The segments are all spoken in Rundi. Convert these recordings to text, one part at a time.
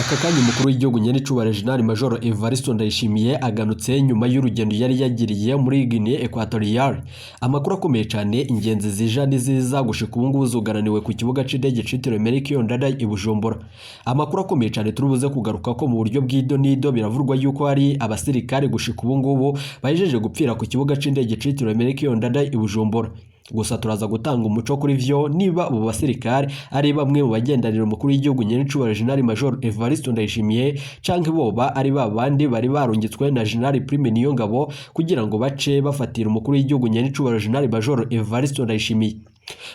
Aka kanya umukuru w'igihugu nyenicubahiro General Major Evariste Ndayishimiye aganutse nyuma y'urugendo yari yagiriye muri Guinea Equatoriale. Amakuru akomeye cyane ingenzi zija niziza gushika ubu ngubu zugaraniwe ku kibuga c'indege citiriwe Melchior Ndadaye i Bujumbura. Amakuru akomeye cyane turubuze kugaruka ko mu buryo bw'idonido biravurwa yuko hari abasirikare gushika ubu ngubu bajeje gupfira ku kibuga c'indege citiriwe Melchior Ndadaye i Bujumbura. Gusa turaza gutanga umuco kuri vyo niba ubu basirikare ari bamwe mu bagendanira umukuru w'igihugu nyenicubahiro General Major Evariste Ndayishimiye canke boba ari babandi bari barungitswe na General Prime Niyongabo kugira ngo bace bafatira umukuru w'igihugu nyenicubahiro General Major Evariste Ndayishimiye.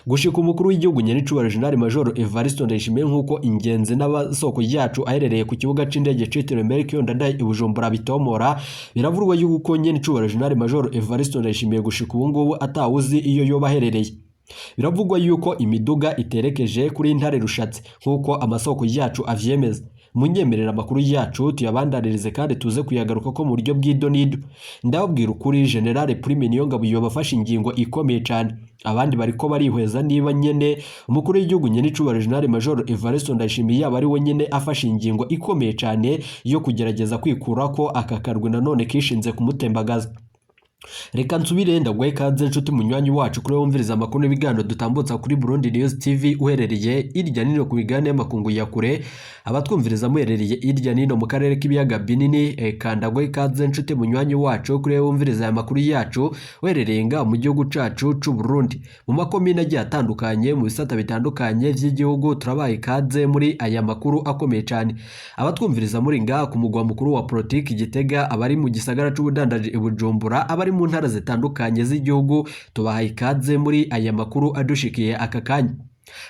Gushika umukuru w'igihugu nyenicubahiro General Major Evariste Ndayishimiye nkuko ingenzi n'abasoko yacu aherereye ku kibuga c'indege citiriwe Melchior Ndadaye i Bujumbura bitomora, biravurwa yuko nyenicubahiro General Major Evariste Ndayishimiye gushika ubu ngubu atawuzi iyo yoba aherereye. Biravugwa yuko imiduga iterekeje kuri Ntare Rushatse nkuko amasoko yacu avyemeza. Munyemerera amakuru yacu tuyabandaririze kandi tuze kuyagaruka ko mu buryo bw'idonido. Ndababwira ukuri General Prime Niyongabo yobafasha ingingo ikomeye cyane. Abandi bariko barihweza niba nyene umukuru w'igihugu nyenicubahiro General Major Evariste Ndayishimiye yaba ari we nyene afasha ingingo ikomeye cyane yo kugerageza kwikura ko akakarwe nanone kishinze kumutembagaza. Reka nsubire ndagwaye kaze nshuti munywanyi wacu kuri wumviriza amakuru n'ibiganiro dutambutsa kuri Burundi News TV uherereye irya nino ku bigane y'amakungu ya kure, abatwumviriza muherereye irya nino mu karere k'ibiyaga binini. Kandagwaye kaze nshuti munywanyi wacu kuri wumviriza aya makuru yacu uherereye nga mu gihugu cacu c'u Burundi mu makomine agiye atandukanye mu bisata bitandukanye vy'igihugu. Turabaye kaze muri aya makuru akomeye cyane. Abatwumviriza muri nga ku mugwa mukuru wa politiki Gitega, abari mu gisagara c'ubudandaji i Bujumbura, abari mu ntara zitandukanye z'igihugu, tubahaye ikaze muri aya makuru adushikiye aka kanya.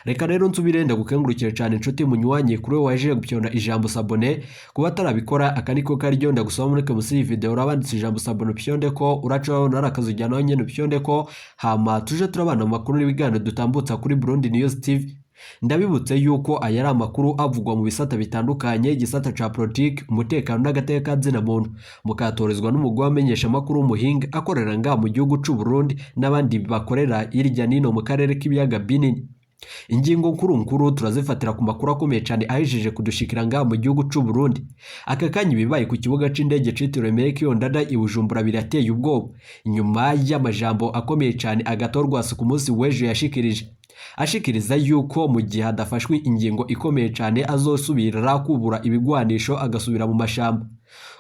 Reka rero nsubire ndagukengurukire cyane nshuti munywanyi kuri we waje gupyona ijambo sabone. Kuba tarabikora akaniko karyo ndagusaba muri musi video urabanditse ijambo sabone pyonde ko uracaho narakazujyana nyene pyonde ko hama tuje turabana mu makuru n'ibiganiro dutambutsa kuri Burundi News TV. Ndabibutse yuko aya ari amakuru avugwa mu bisata bitandukanye, igisata ca politiki, umutekano n'agateka zina muntu, mukatorezwa n'umugwa wamenyesha amakuru umuhinga akorera nga mu gihugu c'u Burundi n'abandi bakorera irya nino mu karere k'ibiyaga binini. Ingingo nkuru turazifatira ku makuru akomeye cyane ahejeje kudushikira nga mu gihugu c'u Burundi. Aka kanya bibaye ku kibuga c'indege citiriwe Melchior Ndadaye i Bujumbura birateye ubwoba inyuma y'amajambo akomeye cyane agatorwa ku munsi w'ejo ashikiriza yuko mu gihe hadafashwe ingingo ikomeye cyane azosubira kubura ibigwanisho agasubira mu mashamba.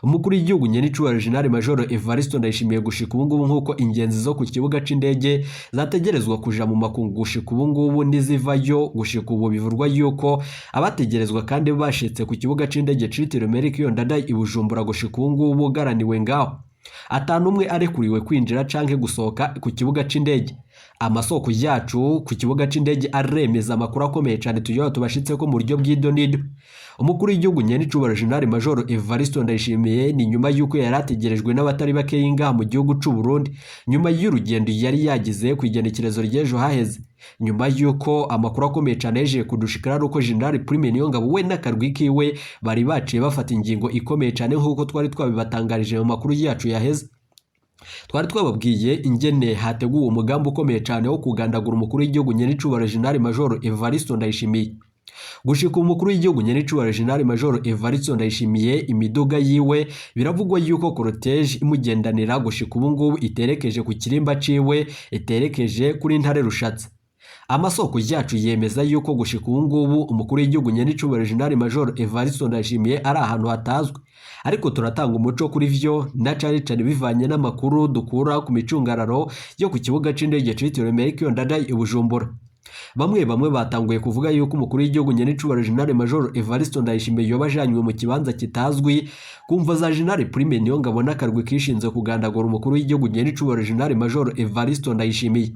Umukuru w'igihugu nyenicubahiro General Major Evariste Ndayishimiye gushika ubu ngubu nkuko ingenzi zo ku kibuga c'indege zategerezwa kuja mu makungu gushika ubu ngubu nizivayo. Gushika ubu bivurwa yuko abategerezwa kandi bashitse ku kibuga c'indege citiriwe Melchior Ndadaye i Bujumbura gushika ubu ngubu garaniwe ngaho, atanumwe arekuriwe kwinjira canke gusohoka ku kibuga c'indege. Amasoko yacu ku kibuga c'indege aremeza amakuru akomeye cyane tuyoba tubashitse ko mu buryo bw'idonido. Umukuru w'igihugu nyenicubahiro General Major Evariste Ndayishimiye ni nyuma yuko yarategerejwe n'abatari bake y'inga mu gihugu c'u Burundi nyuma y'urugendo yari yagize ku igenekerezo ry'ejo haheze. Nyuma yuko amakuru akomeye cyane yeje kudushikira ruko General Prime Niyongabo we n'akarwi kiwe bari baciye bafata ingingo ikomeye cyane nkuko twari twabibatangarije mu makuru yacu yaheze. Twari twababwiye ingene hateguwe umugambi ukomeye cyane wo kugandagura umukuru w'igihugu nyenicubahiro General Major Evariste Ndayishimiye. Gushika umukuru w'igihugu nyenicubahiro General Major Evariste Ndayishimiye imiduga yiwe biravugwa yuko cortege imugendanira gushika ubu ngubu iterekeje ku kirimba ciwe, iterekeje kuri Ntare Rushatse. Amasoko yacu yemeza yuko gushika ubu ngubu umukuru w'igihugu nyenicubahiro General Major Evariste Ndayishimiye ari ahantu hatazwe, ariko turatanga umuco kuri vyo na cane bivanye n'amakuru dukura ku micungararo yo ku kibuga c'indege citiriwe Melchior Ndadaye i Bujumbura. Bamwe batanguye kuvuga yuko umukuru w'igihugu nyenicubahiro General Major Evariste Ndayishimiye yoba ajanywe mu kibanza kitazwi kumva za General Prime Niyongabo n'akarwi kishinze kugandagura umukuru w'igihugu nyenicubahiro General Major Evariste Ndayishimiye.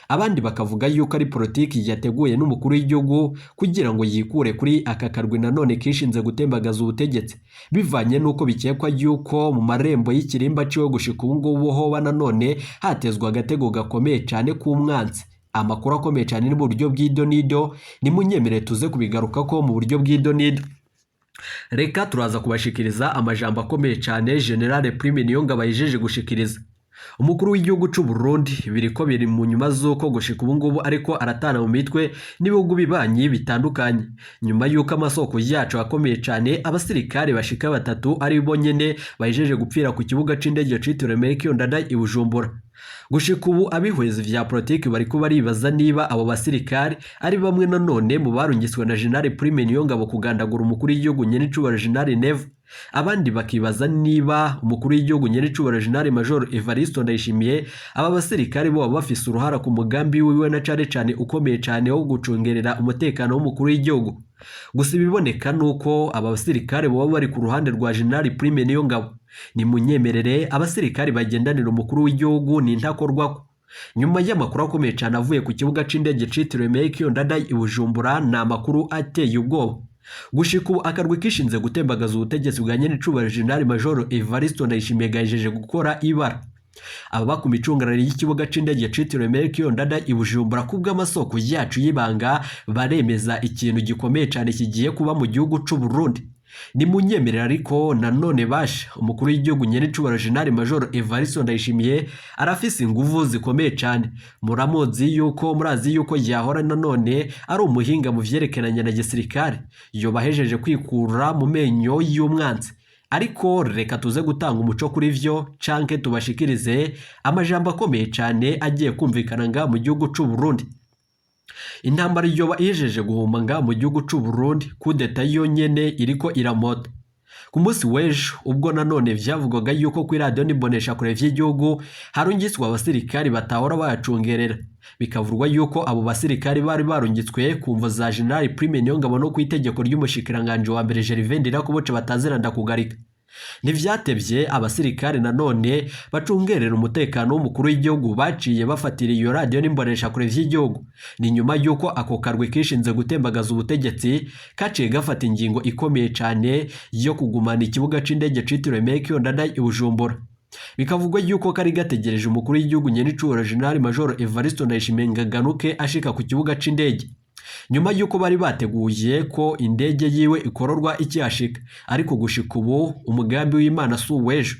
Abandi bakavuga yuko ari politiki yateguye n'umukuru w'igihugu kugira ngo yikure kuri aka karwi nanone kishinze gutembagaza ubutegetsi, bivanye nuko bikekwa yuko mu marembo y'ikirimba ciwe gushika ubu ngubu hoba nanone hatezwa agatego gakomeye cyane k'umwanzi. Amakuru akomeye cyane ni mu buryo bw'idonido, ni munyemerere tuze kubigaruka ko mu buryo bw'idonido. Reka turaza kubashikiriza amajambo akomeye cyane General Prime Niyongabo ayijeje gushikiriza. umukuru w'igihugu cy'u Burundi biriko biri mu nyuma z'uko gushika ubu ngubu ariko aratana mu mitwe n'ibihugu bibanyi bitandukanye nyuma y'uko amasoko yacu akomeye cyane abasirikare bashika 3 ari bo nyene bajeje gupfira ku kibuga c'indege citiriwe Melchior Ndadaye i Bujumbura. Gushika ubu abihwezi vya politiki bariko baribaza niba abo basirikare ari bamwe nanone mu barungiswe na General Prime Niyongabo kugandagura umukuru w'igihugu nyenicubahiro General Neva. Abandi bakibaza niba umukuru w'igihugu nyenicubahiro General Major Evariste Ndayishimiye aba basirikare bo bafise uruhara ku mugambi wiwe na cane ukomeye cyane wo gucungerera umutekano w'umukuru w'igihugu. Gusa ibiboneka nuko aba basirikare bo bari ku ruhande rwa General Prime Niyongabo. Ni munyemerere abasirikare bagendanira umukuru w'igihugu ni ntakorwako. Nyuma y'amakuru akomeye cyane avuye ku kibuga c'indege citiriwe Melchior Ndadaye i Bujumbura na makuru ateye ubwoba. Gushika ubu akarwi kishinze gutembagaza ubutegetsi bwa nyenicubahiro General Major Evariste Ndayishimiye gajeje gukora ibara. Aba ku micungararo y'ikibuga c'indege citiriwe Melchior Ndadaye i Bujumbura kubw'amasoko yacu y'ibanga baremeza ikintu gikomeye cyane kigiye kuba mu gihugu c'u Burundi. Ni munyemerera ariko nanone basha umukuru w'igihugu nyenicubahiro General Major Evariste Ndayishimiye arafise inguvu zikomeye cyane. Muramuzi yuko yahora nanone ari umuhinga mu vyerekeranye na gisirikare yo bahejeje kwikura mu menyo y'umwanzi. Ariko reka tuze gutanga umuco kuri vyo canke tubashikirize amajambo akomeye cyane agiye kumvikana nga mu gihugu c'u Burundi. Intambara yoba ijeje guhumanga mu gihugu c'u Burundi kudeta yonyene iriko iramoda. Ku munsi w'ejo ubwo nanone vyavugwaga yuko kuri radio nibonesha kure vy'igihugu harungiswa abasirikari batahora bayacungerera. Bikavurwa yuko abo basirikari bari barungitswe kumva za General Prime Niyongabo no kwitegeko ry'umushikiranganje wa mbere Gervais Ndirakobuce bataziranda kugarika. Ntivyatevye abasirikare nanone bacungerera umutekano w'umukuru w'igihugu baciye bafatira iyo radio nimbonesha kure vy'igihugu. Ni nyuma yuko ako karwe kishinze gutembagaza ubutegetsi kaciye gafata ingingo ikomeye cyane yo kugumana ikibuga c'indege citiriwe Melchior Ndadaye i Bujumbura. Bikavugwa yuko kari gategereje umukuru w'igihugu nyenicubahiro General Major Evariste Ndayishimiye ngaganuke ashika ku kibuga c'indege. Nyuma yuko bari bateguye ko indege yiwe ikororwa ikihashika ariko gushika ubu umugambi w'Imana suwejo.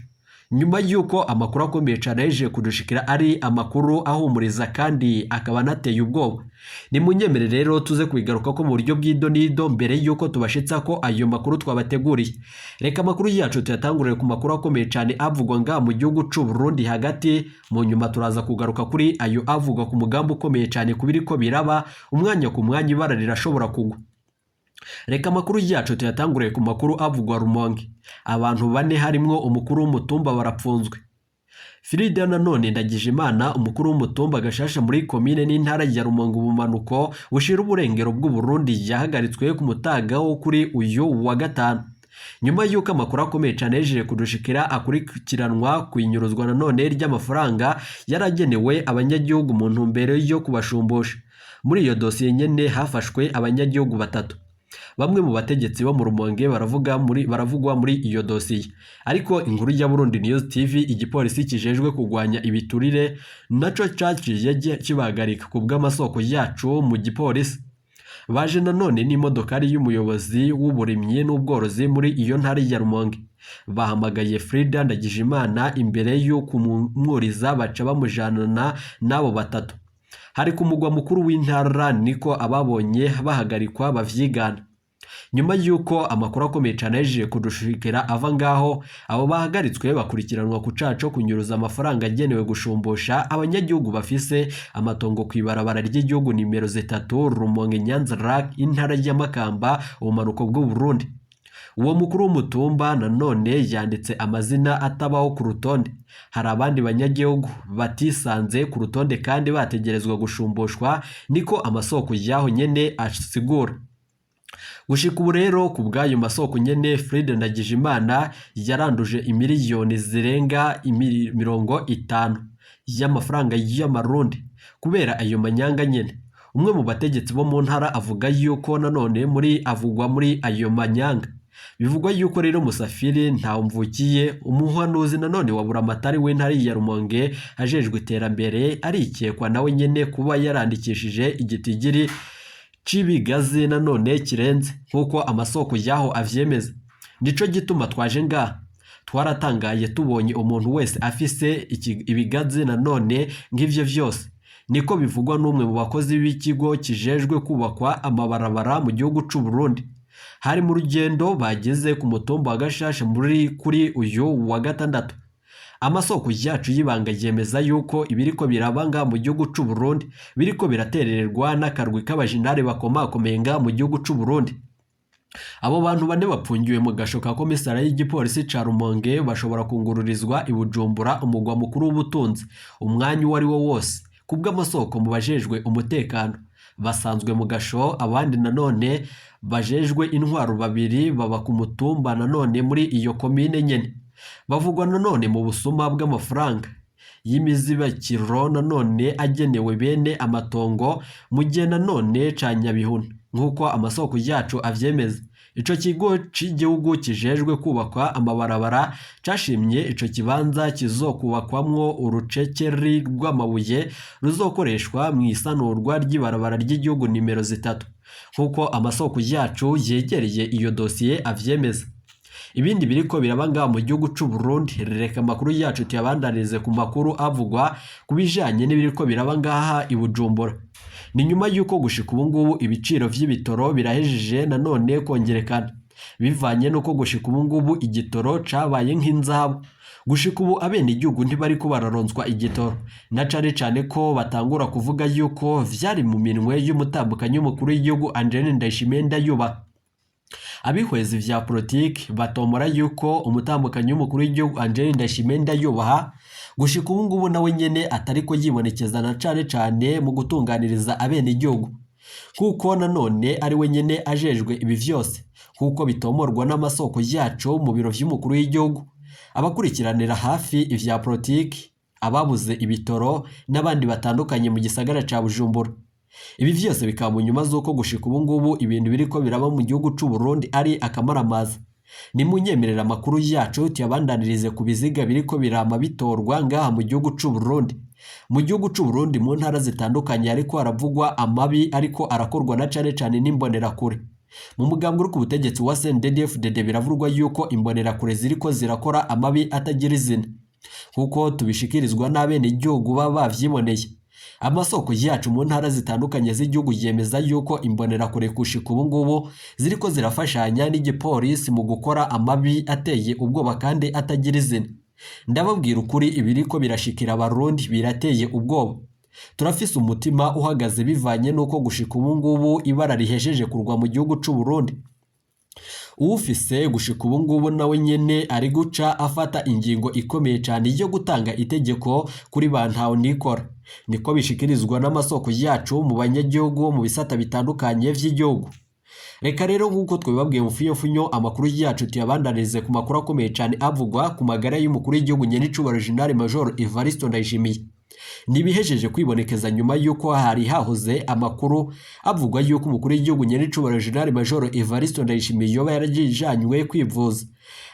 Nyuma yuko amakuru akomeye cyane yeje kudushikira ari amakuru ahumuriza kandi akaba nateye ubwoba. Ni munyemerere rero tuze kwigaruka ko mu buryo bw'idonido mbere yuko tubashitsa ko ayo makuru twabateguriye. Reka amakuru yacu tuyatangurire ku makuru akomeye cyane avugwa nga mu gihugu c'u Burundi hagati, mu nyuma turaza kugaruka kuri ayo avugwa ku mugambi ukomeye cyane kubiriko biraba umwanya ku mwanya ibara rirashobora kugwa. Reka amakuru yacu tuyatangurire ku makuru avugwa Rumonge. Abantu bane harimwo umukuru w'umutumba barapfunzwe. Frida nanone Ndagijimana umukuru w'umutumba Gashasha muri komine n'intara ya Rumonge ubumanuko bushira uburengero bw'u Burundi yahagaritswe ku mutaga wo kuri uyu wa gatanu. Nyuma yuko amakuru akomeye cyane yeje kudushikira akurikiranwa kuinyuruzwa nanone ry'amafaranga yaragenewe abanyagihugu mu ntumbero yo kubashumbusha. Muri iyo dosiye nyene hafashwe abanyagihugu batatu. Bamwe mu bategetsi bo mu Rumonge baravugwa muri iyo dosiye. Ariko inkuru ya Burundi News TV igipolisi kijejwe kugwanya ibiturire naco caciye kibagarika kubw'amasoko yacu mu gipolisi. Baje nanone n'imodokari y'umuyobozi w'uburimyi n'ubworozi muri iyo ntari ya Rumonge. Bahamagaye Frida Ndagijimana imbere yo kumwuriza baca bamujana nabo batatu. Hari ku mugwa mukuru w'intara niko ababonye bahagarikwa bavyigana. Nyuma yuko amakuru akomeye cyane yeje kudushikira ava ngaho abo bahagaritswe bakurikiranwa ku caco kunyuruza amafaranga agenewe gushumbusha abanyagihugu bafise amatongo kwibarabara ry'igihugu nimero 3 Rumonge Nyanza-Lac intara y'Amakamba ubumanuko bw'u Burundi. Uwo mukuru w'umutumba nanone yanditse amazina atabaho ku rutonde. Hari abandi banyagihugu batisanze ku rutonde kandi bategerezwa gushumbushwa niko amasoko yaho nyene asigura. Gushika ubu rero ku bw'ayo masoko nyene Frida Ndagijimana yaranduje imiliyoni zirenga 50 y'amafaranga y'amarundi kubera ayo manyanga nyene. Umwe mu bategetsi bo mu ntara avuga yuko nanone avugwa muri ayo manyanga. Bivugwa yuko rero Musafiri Ntawumvukiye umuhanuzi nanone wa Buramatari w'intari ya Rumonge ajejwe iterambere arikekwa nawe nyene kuba yarandikishije igitigiri cibigaze nanone kirenze nkuko amasoko yaho avyemeza. Nico gituma twaje ngaha twaratangaye tubonye umuntu wese afise ibigazi nanone ng'ivyo vyose. Niko bivugwa n'umwe mu bakozi b'ikigo kijejwe kubakwa amabarabara mu gihugu c'u Burundi. Hari mu rugendo bageze ku mutumba wa Gashashe kuri uyu wa gatandatu. Amasoko yacu y'ibanga yemeza yuko ibiriko birabanga mu gihugu c'u Burundi biriko biraterererwa n'akarwi k'abajinari bakomakomenga mu gihugu c'u Burundi. Abo bantu bane bapfungiwe mu gasho ka komisara y'igipolisi ca Rumonge bashobora kungururizwa i Bujumbura, umugwa mukuru w'ubutunzi, umwanya uwo ari wo wose kubw'amasoko mu bajejwe umutekano. Basanzwe mu gasho, abandi nanone bajejwe intwaro babiri baba ku mutumba nanone muri iyo komine nyene. Bavugwa nanone mu busuma bw'amafaranga y'imizibakiro nanone agenewe bene amatongo mu gihe nanone ca Nyabihuna, nk'uko amasoko yacu avyemeza. Ico kigo c'igihugu kijejwe kubakwa amabarabara cashimye ico kibanza kizokubakwamwo urucekeri rw'amabuye ruzokoreshwa mu isanurwa ry'ibarabara ry'igihugu nimero 3, nk'uko amasoko yacu yegereye iyo dosiye avyemeza. Ibindi biriko birabanga mu gihugu c'u Burundi, reka amakuru yacu tuyabandanize ku makuru avugwa kubijanye n'ibiriko birabanga i Bujumbura. Ni nyuma yuko gushika ubu ngubu ibiciro vy'ibitoro birahejeje nanone kongerekana, bivanye nuko gushika ubu ngubu igitoro cabaye nk'inzahabu. Gushika ubu abene igihugu ntibariko bararonswa igitoro, na cane ko batangura kuvuga yuko vyari mu minwe y'umutambukanyi w'umukuru w'igihugu Angeline Ndayishimiye Ndayuba. Abihwezi vya politiki batomora yuko umutambukanyi w'umukuru w'igihugu Angeline Ndayishimiye Ndayubaha gushika ubu ngubu nawe nyene atariko yibonekeza na cane mu gutunganiriza abene igihugu, kuko nanone ari we nyene ajejwe ibi vyose, kuko bitomorwa n'amasoko yacu mu biro vy'umukuru w'igihugu, abakurikiranira hafi ivya politiki, ababuze ibitoro n'abandi batandukanye mu gisagara ca Bujumbura. Ibi vyose bikaba mu nyuma z'uko gushika ubu ngubu ibintu biriko biraba mu gihugu c'u Burundi ari akamaramaza. Ni munyemerera amakuru yacu tuyabandanirize ku biziga biriko birama bitorwa ngaha mu gihugu c'u Burundi. Mu gihugu c'u Burundi mu ntara zitandukanye ariko haravugwa amabi ariko arakorwa na cane n'imbonerakure. Mu mugambwe uri ku butegetsi wa CNDD-FDD biravurwa yuko imbonerakure ziriko zirakora amabi atagira izina, kuko tubishikirizwa n'abene igihugu baba bavyiboneye. Amasoko yacu mu ntara zitandukanye z'igihugu yemeza yuko imbonerakure gushika ubu ngubu ziriko zirafashanya n'igipolisi mu gukora amabi ateye ubwoba kandi atagira izina. Ndababwira ukuri, ibiriko birashikira abarundi birateye ubwoba. Turafise umutima uhagaze bivanye nuko gushika ubu ngubu ibara rihejeje kurwa mu gihugu c'u Burundi. Ufise gushika ubu ngubu nawe nyene ari guca afata ingingo ikomeye cyane yo gutanga itegeko kuri bantaho nikora. Niko bishikirizwa n'amasoko yacu mu banyagihugu mu bisata bitandukanye vy'igihugu. Reka rero nk'uko twebabwiye mu funyo amakuru yacu tuyabandanize ku makuru akomeye cyane avugwa ku magara y'umukuru w'igihugu Nyenicubahiro General Major Evariste Ndayishimiye. Nibihejeje kwibonekeza nyuma yuko hari hahoze amakuru avugwa yuko umukuru w'igihugu Nyenicubahiro General Major Evariste Ndayishimiye yoba yarajijanywe kwivuza.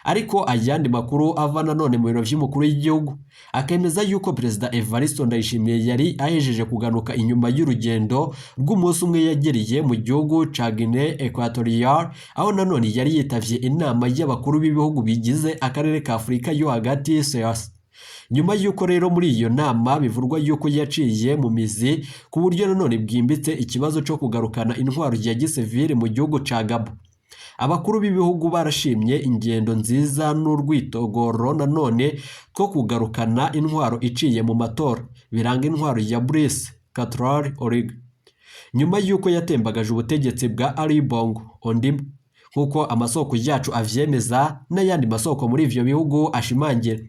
Ariko ayandi makuru ava nanone mu biro vy'umukuru w'igihugu akemeza yuko Perezida Evariste Ndayishimiye yari ahejeje kuganuka inyuma y'urugendo rw'umunsi umwe yagiriye mu gihugu ca Guinée Equatoriale, aho nanone yari yitavye inama y'abakuru b'ibihugu bigize akarere ka Afrika yo hagati CEEAC. Nyuma yuko rero muri iyo nama bivurwa yuko yaciye mu mizi ku buryo nanone bwimbitse ikibazo cyo kugarukana intwaro ya gisivile mu gihugu ca Gabon. Abakuru b'ibihugu barashimye ingendo nziza n'urwitogoro nanone ko kugarukana intwaro iciye mu matora biranga intwaro ya Brice Catrol Orig, nyuma yuko yatembagaje ubutegetsi bwa Ali Bongo Ondimba, kuko amasoko yacu avyemeza n'ayandi masoko muri ivyo bihugu ashimangira.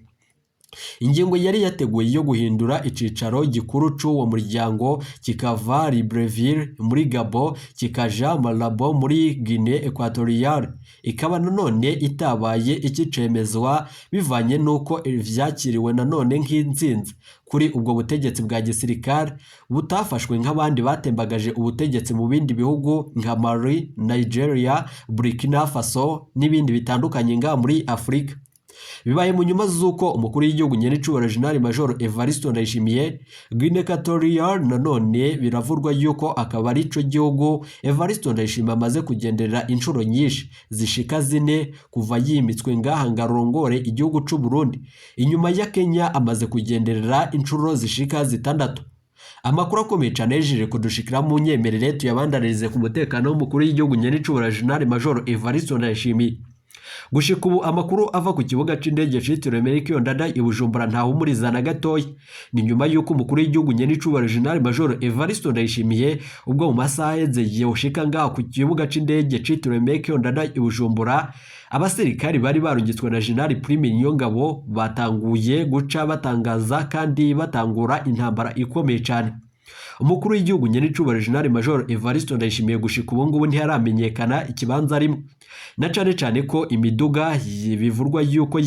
Ingingo yari yateguye yo guhindura icicaro gikuru c'uwo muryango kikava Libreville muri Gabon kikaja Malabo muri Guinée Equatoriale, ikaba nanone itabaye ikicemezwa bivanye nuko vyakiriwe nanone nk'inzinzi kuri ubwo butegetsi bwa gisirikare butafashwe nk'abandi batembagaje ubutegetsi mu bindi bihugu nka Mali, Nigeria, Burkina Faso n'ibindi bitandukanye nga muri Afrika. bibaye mu nyuma z'uko umukuru w'igihugu nyenicubahiro General Major Evariste Ndayishimiye Guinea Equatorial nanone biravurwa yuko akaba ari ico gihugu Evariste Ndayishimiye amaze kugenderera inshuro nyinshi zishika 4 kuva yimitswe ngaha ngarongore igihugu c'u Burundi. Inyuma ya Kenya amaze kugenderera inshuro zishika 6. Amakuru akomeye cyane yejeje kudushikira mu nyemerere tuyabandaririze ku mutekano w'umukuru w'igihugu nyenicubahiro General Major Evariste Ndayishimiye. Gushika ubu amakuru ava ku kibuga c'indege citiriwe Melchior Ndadaye i Bujumbura ntahumuriza na gatoya. Ni nyuma yuko umukuru w'igihugu nyenicubahiro General Major Evariste Ndayishimiye ubwo mu masaha yeze yoshika ngaho ku kibuga c'indege citiriwe Melchior Ndadaye i Bujumbura, abasirikari bari barungitswe na General Prime Niyongabo batanguye guca batangaza kandi batangura intambara ikomeye cyane. Umukuru w'igihugu nyenicubahiro General Major Evariste Ndayishimiye gushika ubu ngubu ntiharamenyekana ikibanza arimo, na cyane ko imiduga bivurwa yuko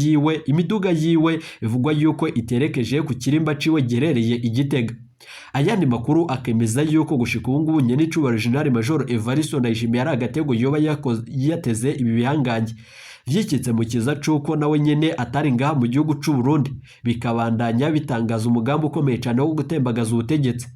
imiduga yiwe bivugwa yuko iterekeje ku kirimba ciwe giherereye Igitega. Ayandi makuru akemeza yuko gushika ubu ngubu nyenicubahiro General Major Evariste Ndayishimiye ari agatego yoba yateze ibi bihanganye vyikitse mu kiza cuko nawe nyene atari ngaha mu gihugu c'u Burundi, bikabandanya bitangaza umugambi ukomeye cyane wo gutembagaza ubutegetsi.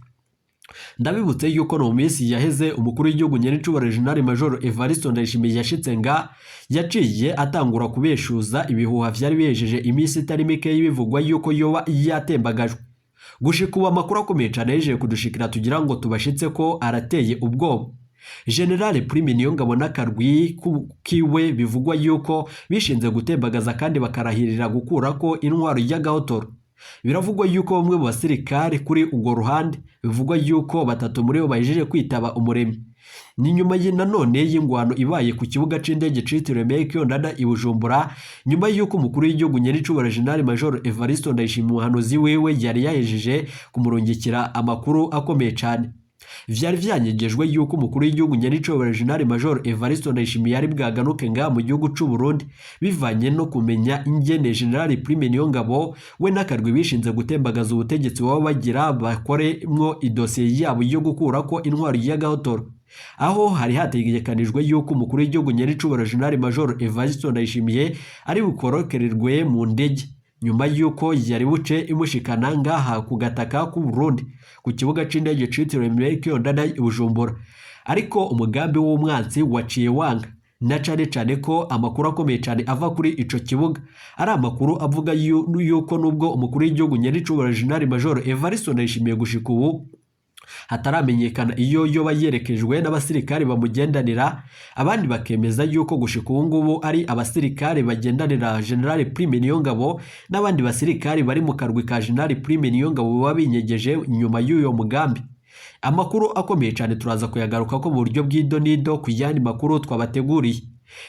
Ndabibutse yuko no minsi yaheze umukuru w'igihugu nyenicubahiro General Major Evariste Ndayishimiye yashitse nga yaciye atangura kubeshuza ibihuha vyari bihejeje iminsi itari mike y'ibivugwa yuko yoba yatembagajwe. Gushika ubu amakuru akomeye cyane yejeje kudushikira tugira ngo tubashitse ko arateye ubwoba. General Prime Niyongabo n'akarwi kiwe bivugwa yuko bishinze gutembagaza kandi bakarahirira gukurako intwaro y'agahotoro. Biravugwa yuko bamwe mu basirikari kuri ugo ruhande bivugwa yuko 3 muri bo bajeje kwitaba umuremyi. Ni nyuma nanone y'ingwano ibaye ku kibuga c'indege citiriwe Melchior Ndadaye i Bujumbura, nyuma yuko umukuru w'igihugu nyenicubahiro General Major Evariste Ndayishimiye umuhanuzi wewe yari yahejeje kumurungikira amakuru akomeye cyane. Vyari vyanyegejwe yuko umukuru w'igihugu nyenicubahiro General Major Evariste Ndayishimiye ari bwaganuke nga mu gihugu c'u Burundi, bivanye no kumenya ingene General Prime Niyongabo we n'akarwi bishinze gutembagaza ubutegetsi waba bagira bakoremwo idosiye yabo yo gukurako intwaro y'agahotoro. Aho hari hategekanijwe yuko umukuru w'igihugu nyenicubahiro General Major Evariste Ndayishimiye ari bukorokererwe mu ndege, nyuma yuko yari buce imushikana ngaha ku gataka ku Burundi ku kibuga c'indege citiriwe Melchior Ndadaye i Bujumbura. Ariko umugambi w'umwanzi waciye wanga, na cyane ko amakuru akomeye cyane ava kuri ico kibuga ari amakuru avuga yuko nubwo umukuru w'igihugu nyenicubahiro General Major Evariste Ndayishimiye gushika ubu hataramenyekana iyo yoba yerekejwe n'abasirikari bamugendanira, abandi bakemeza yuko gushika ubu ngubu ari abasirikari bagendanira General Prime Niyongabo n'abandi basirikari bari mu karwi ka General Prime Niyongabo babinyegeje nyuma y'uyo mugambi. Amakuru akomeye cyane turaza kuyagaruka ko mu buryo bw'idonido ku yandi makuru twabateguriye.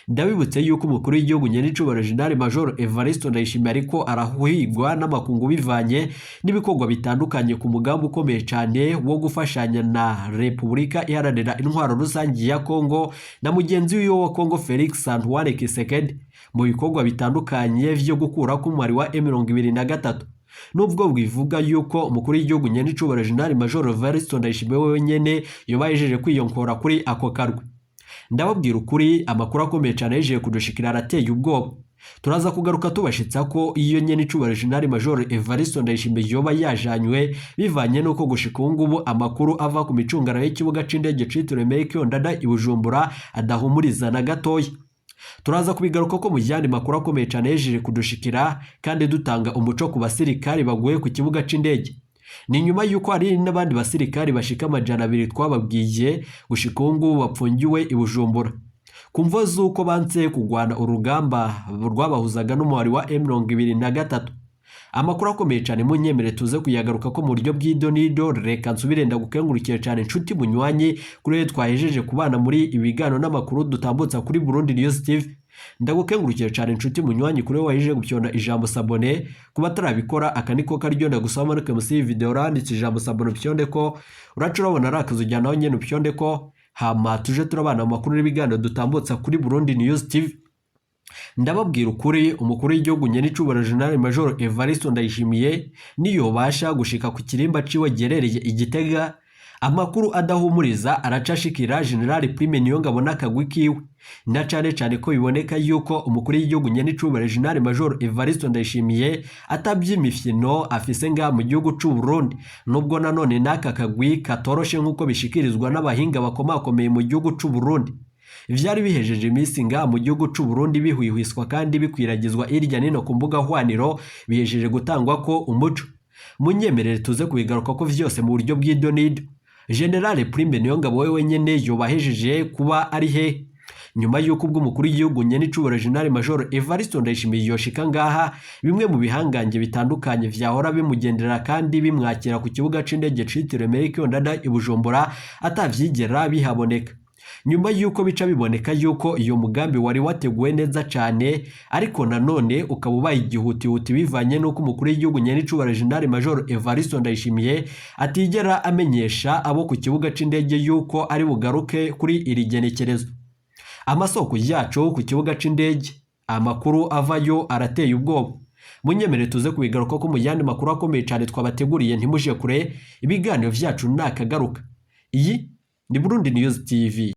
Ndabibutse yuko umukuru w'igihugu nyenicubahiro General Major Evariste Ndayishimiye ariko arahuhigwa n'amakungu bivanye n'ibikorwa bitandukanye ku mugambi ukomeye cyane wo gufashanya na Repubulika Iharanira Intwaro Rusange ya Kongo na mugenzi w'iyo wa Kongo Felix Antoine Tshisekedi mu bikorwa bitandukanye vyo gukura ku mwari wa M23. Nubwo bwivuga yuko umukuru w'igihugu nyenicubahiro General Major Evariste Ndayishimiye wenyene yobayejeje kwiyonkora kuri ako karwi. Ndababwira ukuri amakuru akomeye cyane yejeje kudushikira arateye ubwoba. Turaza kugaruka tubashitsa ko iyo nyenicubahiro General Major Evariste Ndayishimiye yoba yajanywe bivanye nuko gushika ubu ngubu amakuru ava ku micungano y'ikibuga c'indege citiriwe Melchior Ndadaye i Bujumbura adahumuriza na gatoya. Turaza kubigaruka ko mu yandi makuru akomeye cyane yejeje kudushikira kandi dutanga umuco ku basirikari baguye ku kibuga c'indege. Ni nyuma yuko hari n'abandi basirikari bashika 200 twababwiye gushika ubu ngubu bapfungiwe i Bujumbura kumva zuko banse kugwana urugamba rwabahuzaga n'umuhari wa M23. Amakuru akomeye cyane mu nyemere tuze kuyagaruka ko mu buryo bw'idonido. Reka nsubire ndagukengurukire cyane inshuti munywanyi kuri twahejeje kubana muri ibigano n'amakuru dutambutsa kuri Burundi News TV. Ndagukengurukire cyane inshuti munywanyi kuri wahejeje gupyonda ijambo sabone, kuba tarabikora akaniko karyo ndagusaba manuke musi video randitse ijambo sabone pyonde ko uracurabona rakazujya naho nyene pyonde ko hama tuje turabana mu makuru n'ibigano dutambutsa kuri Burundi News TV. Ndababwira ukuri umukuru w'igihugu nyenicubahiro General Major Evariste Ndayishimiye niyo basha gushika ku kirimba ciwe gerereye Igitega amakuru adahumuriza aracashikira General Prime Niyongabo n'akagwi kiwe, na cane ko biboneka yuko umukuru w'igihugu nyenicubahiro General Major Evariste Ndayishimiye atabyimifyino afise nga mu gihugu c'u Burundi, nubwo nanone n'aka kagwi katoroshe nk'uko bishikirizwa n'abahinga bakomakomeye mu gihugu c'u Burundi. Vyari bihejeje iminsi nga mu gihugu c'u Burundi bihwihwiswa kandi bikwiragizwa irya nino ku mbuga hwaniro, bihejeje gutangwa ko umuco. Munyemerere tuze kubigaruka ko vyose mu buryo bw'idonido. General Prime Niyongabo wewe nyene yobahejeje kuba ari he nyuma yuko ubwo umukuru w'igihugu nyenicubahiro General Major Evariste Ndayishimiye yoshika ngaha, bimwe mu bihangange bitandukanye vyahora bimugendera kandi bimwakira ku kibuga c'indege citiriwe Melchior Ndadaye i Bujumbura atavyigera bihaboneka. Nyuma yuko bica biboneka yuko iyo mugambi wari wateguwe neza cyane, ariko nanone ukaba ubaye igihutihuti bivanye nuko umukuru w'igihugu nyenicubahiro General Major Evariste Ndayishimiye atigera amenyesha abo ku kibuga c'indege yuko ari bugaruke kuri iri genekerezo. Amasoko yacu ku kibuga c'indege, amakuru avayo arateye ubwoba. Munyemere tuze kubigaruka ko mu yandi makuru akomeye cyane twabateguriye, ntimuje kure, ibiganiro vyacu nakagaruka. Iyi ni Burundi News TV.